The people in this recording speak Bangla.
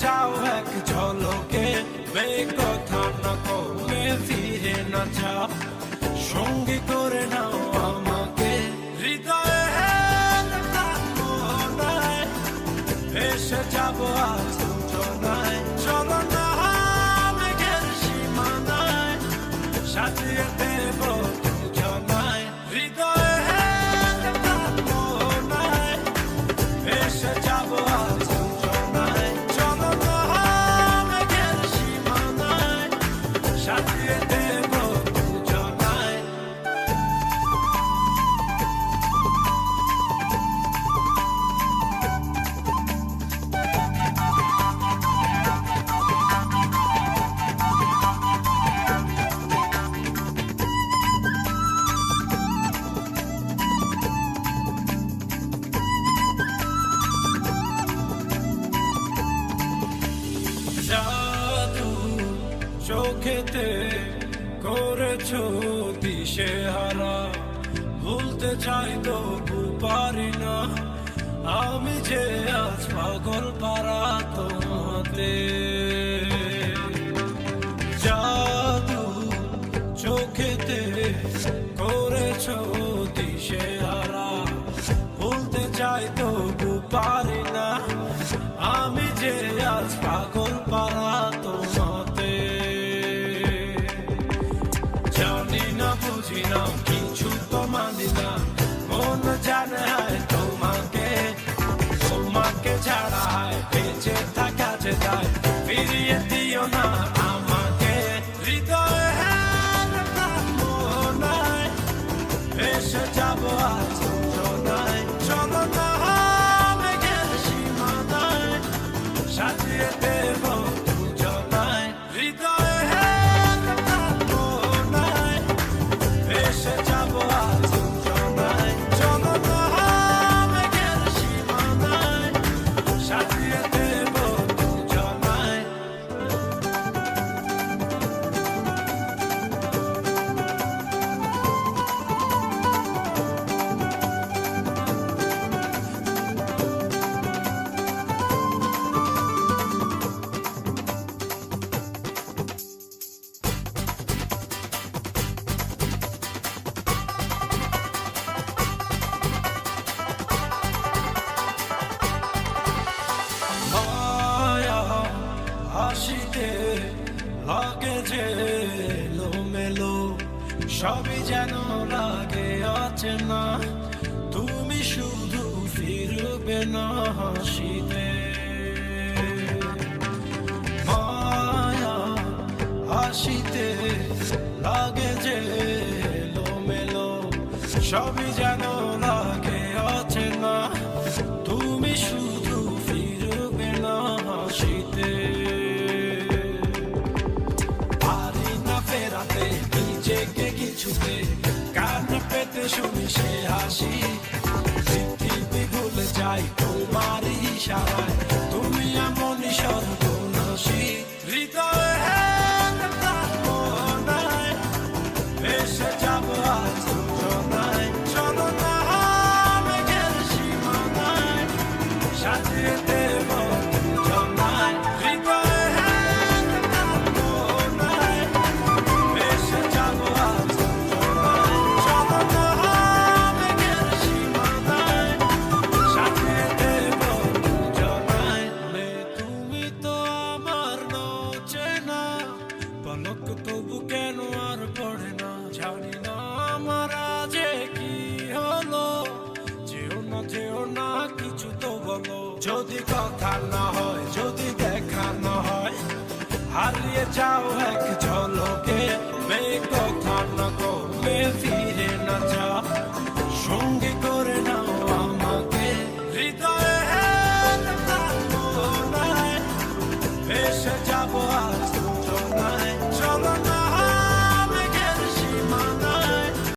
যাও এক ঝলকে, কথা না কমে ফিরে না যাও, সঙ্গী করে নাও আমাকে হৃদয়ে এসে যাবো আজ দুজনায়। চলো না মেঘের সীমানায় সাজিয়ে দেব দুজনায়, হৃদয়ে এসে যাবো আজ দুজনায়। চলো না মেঘের সীমানায় সাজিয়ে দেব দুজনায়। জাদু চোখেতে করেছো দিশেহারা, ভুলতে চাই তবু পারি না, আমি যে আজ পাগল পারা তোমাতে। জাদু চোখেতে করেছো দিশেহারা, ভুলতে চাই তবু পারি না, আমি যে আজ পাগল পারা তোমাতে। জানি না বুঝি না কিছু তো মানি না, মন জানে তোমাকে, তোমাকে ছাড়া বেঁচে থাকা যে যায়, ফিরিয়ে দিও না আমাকে হৃদয়ে মনায় এসে যাবো আজ দুজনায়। চলো না মেঘের সীমানায় সাজিয়ে দেব দুজনায়, হৃদয়ে মনায় এসে যাবো আজ দুজনায়। চলো না মেঘের সীমানায় সাজিয়ে দেব দুজনায়। মায়া হাসিতে লাগে যে এলোমেলো, সবই যেন লাগে অচেনা, তুমি শুধু ফিরবে না হাসিতে। মায়া হাসিতে লাগে যে এলোমেলো, সবই যেন লাগে অচেনা, তুমি শুধু ফিরবে না হাসিতে। পারি না ফেরাতে নিজেকে কিছুতে, কান পেতে শুনি সে হাসি, পৃথিবী ভুলে যাই তোমার ইশারায়, তুমি এমনই সর্বনাশী হৃদয়ে মনায় এসে যাবো আজ দুজনায়। চলো না মেঘের সীমানায় সাজিয়ে দেব দুজনায়, হৃদয়ে মনায় এসে যাবো আজ দুজনায়। চলো না মেঘের সীমানায় সাজিয়ে দেব দুজনায়। তুমি তো আমার নচেনা, পলক তবু কেন আর পড়ে না, জানি না আমার আজে কি হলো, যেও না কিছু তো বলো, যদি কথা না হয় যদি দেখা না হয়, হারিয়ে যাও এক ঝলকে, কথা না কমে ফিরে না যাও।